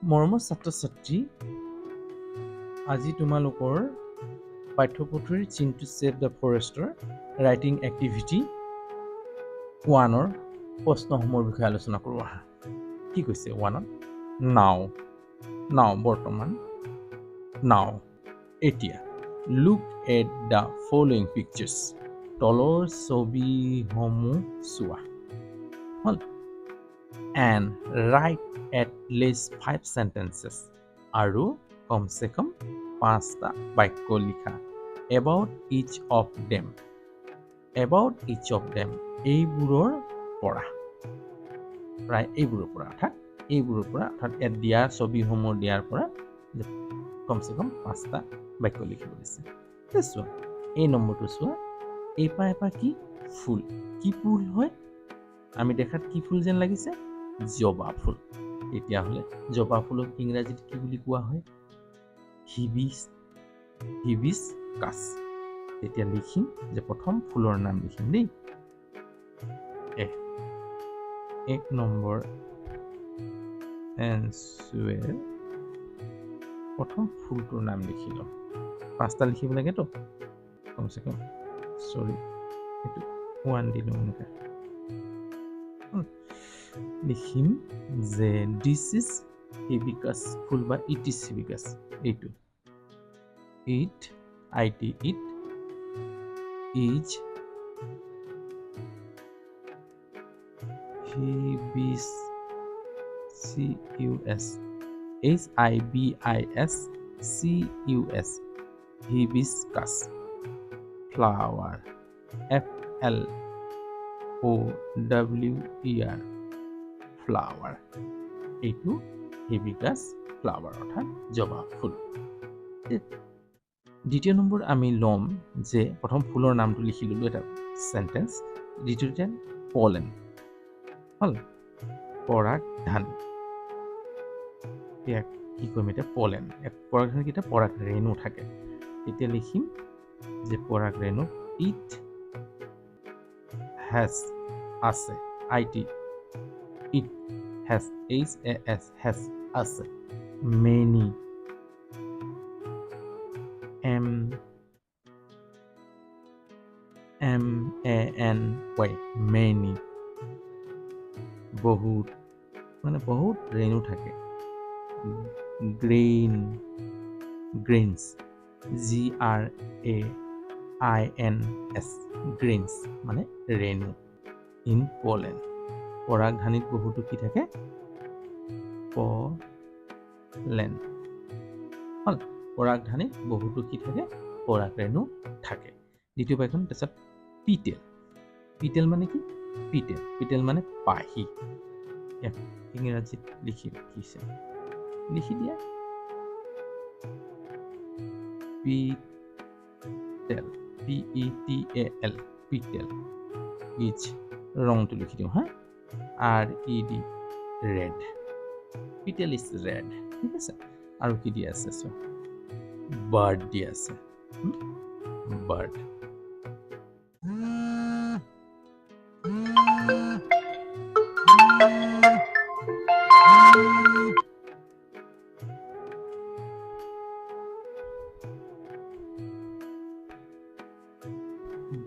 মৰমৰ ছাত্ৰ-ছাত্ৰী, আজি তোমালোকৰ পাঠ্যপুথিৰ চিন টু ছেভ দ্য ফৰেষ্টৰ ৰাইটিং এক্টিভিটি 1ৰ প্ৰশ্নসমূহৰ বিষয়ে আলোচনা কৰোঁ আহা। কি কৈছে 1ত? নাও বৰ্তমান, নাও এতিয়া। Look at the following pictures, তলৰ ছবিসমূহ চোৱা। হ'ল। and write at least 5 sentences আৰু কমসে কম 5টা বাক্য লিখা about each of them এইবোৰৰ পৰা প্ৰায় এইবোৰৰ পৰা অৰ্থাৎ ইয়াত দিয়া ছবিসমূহ দিয়াৰ পৰা কমসে কম 5টা বাক্য লিখিব দিছে। চোৱা এই নম্বৰটো চোৱা, এইপা কি ফুল, কি ফুল হয়? আমি দেখাত কি ফুল যেন লাগিছে? জবা ফুল। তেতিয়াহ'লে জবা ফুলক ইংৰাজীত কি বুলি কোৱা হয়? হিবিস্কাছ। তেতিয়া লিখিম যে প্ৰথম ফুলৰ নাম লিখিম দেই। 1 নম্বৰ এনচুৱেৰ প্ৰথম ফুলটোৰ নাম লিখি লওঁ। 5টা লিখিব লাগেতো কমসে কম, এইটো 1 দিলোঁ এনেকৈ। লিখিম যে দিছ ইজ হিবিস্কাছ ফুল বা ইট ইজ হিবিস্কাছ। এইটো it is HIBISCUS hibiscus flower FLOWER flower. এইটো হিবিস্কাছ ফ্লাৱাৰ অৰ্থাৎ জবা ফুল। দ্বিতীয় নম্বৰ আমি ল'ম যে প্ৰথম ফুলৰ নামটো লিখি ল'লোঁ এটা চেণ্টেন্স। দ্বিতীয়তে পলেন হ'ল, পৰাগধানী। ইয়াক কি কৰিম এতিয়া? পলেন। পৰাগধানী কেইটা? পৰাগ ৰেণু থাকে। তেতিয়া লিখিম যে পৰাগ ৰেণু ইট হেজ আছে, ইট হেজ HAS আছে, মেনি MANY মেনি, বহুত মানে বহুত ৰেণু থাকে। গ্ৰেইনছ GRAINS গ্ৰেইনছ মানে ৰেণু। ইন পলেন পৰাগধানীত বহুতো কি থাকে? পলেন হ'ল। পৰাগধানীত বহুতো কি থাকে? পৰাগ ৰেণু থাকে। দ্বিতীয় বাক্যখন তাৰপিছত পিটেল মানে কি? পিটেল মানে পাহি। ইয়াক ইংৰাজীত লিখি দিয়া পিটেল PETAL পিটেল। ইজ ৰংটো লিখি দিওঁ হা, RED red. Petal is red. ঠিক আছে। আৰু কি দিয়া আছে? চোৱা বাৰ্ড দিয়া আছে, বাৰ্ড।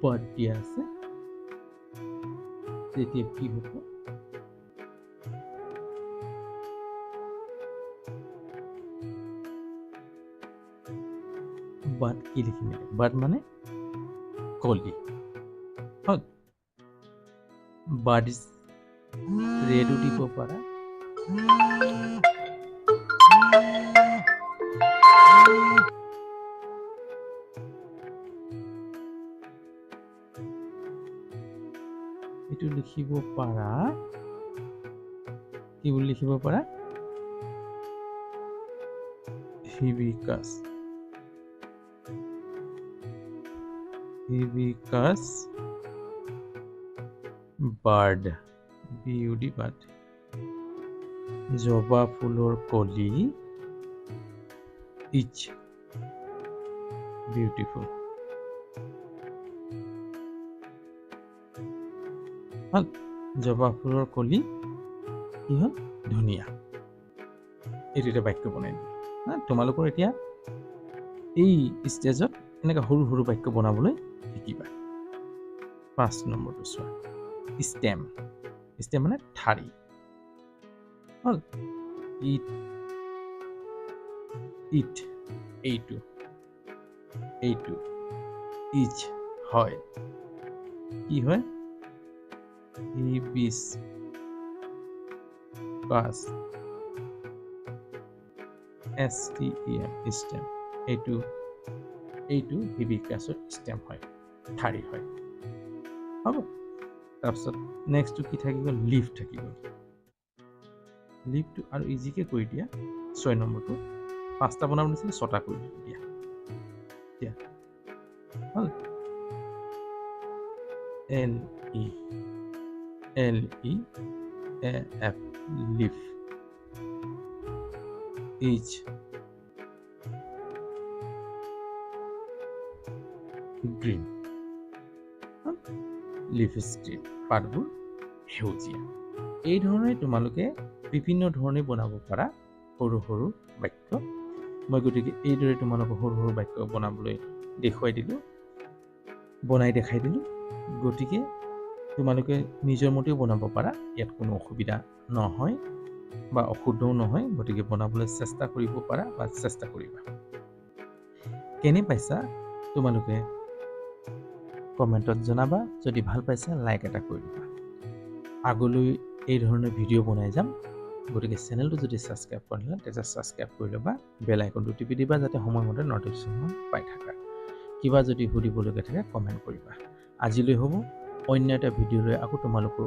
বাৰ্ড দিয়া আছে। তেতিয়া কি হ'ব? বাৰ্ড কি লিখিম? বাৰ্ড মানে কলি হ'ল। বাৰ্ড ইজ ৰেডো দিব পাৰা, এইটো লিখিব পাৰা, কি বুলি লিখিব পাৰা? Hibiscus bird BUD bird. জবা ফুলৰ কলি ইজ বিউটিফুল হ'ল। জবা ফুলৰ কলি কি হ'ল? ধুনীয়া। এইটো এটা বাক্য বনাই দিলোঁ। তোমালোকৰ এতিয়া এই ষ্টেজত এনেকৈ সৰু সৰু বাক্য বনাবলৈ শিকিবা। 5 নম্বৰটো চোৱা, ষ্টেম। ষ্টেম মানে ঠাৰি। হ'ল ইট, ইট এইটো, এইটো ইজ হয়, কি হয়? ই বিজ কাজ, STEM ষ্টেম। এইটো এইটো হিবিকাছৰ ষ্টেম হয়, ঠাৰি হয়। হ'ব। তাৰপিছত নেক্সটটো কি থাকি গ'ল? লিভ থাকি গ'ল। লিভটো আৰু ইজিকে কৰি দিয়া। 6 নম্বৰটো 5টা বনাব দিছিলে 6টা কৰি দিয়া। দিয়া হ'ল। LEAF leaf, is green, leaf is green, পাতবোৰ সেউজীয়া। এই ধৰণে তোমালোকে বিভিন্ন ধৰণে বনাব পাৰা সৰু সৰু বাক্য। মই গতিকে এইদৰে তোমালোকক সৰু সৰু বাক্য বনাবলৈ দেখুৱাই দিলোঁ, বনাই দেখাই দিলোঁ। গতিকে তোমালোকে নিজৰ মতেও বনাব পাৰা, ইয়াত কোনো অসুবিধা নহয় বা অশুদ্ধও নহয়। গতিকে বনাবলৈ চেষ্টা কৰিব পাৰা বা চেষ্টা কৰিবা। কেনে পাইছা তোমালোকে কমেণ্টত জনাবা। যদি ভাল পাইছা লাইক এটা কৰি দিবা। আগলৈ এই ধৰণৰ ভিডিঅ' বনাই যাম। গতিকে চেনেলটো যদি ছাবস্ক্ৰাইব কৰা নাই তেতিয়া ছাবস্ক্ৰাইব কৰি ল'বা, বেল আইকনটো টিপি দিবা যাতে সময়মতে নটিফিকেশ্যন পাই থাকা। কিবা যদি সুধিবলগীয়া থাকে কমেণ্ট কৰিবা। আজিলৈ হ'ব, অন্য এটা ভিডিঅ' লৈ আকৌ তোমালোকৰ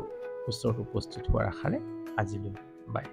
ওচৰত উপস্থিত হোৱাৰ আশাৰে আজিলৈ বাই।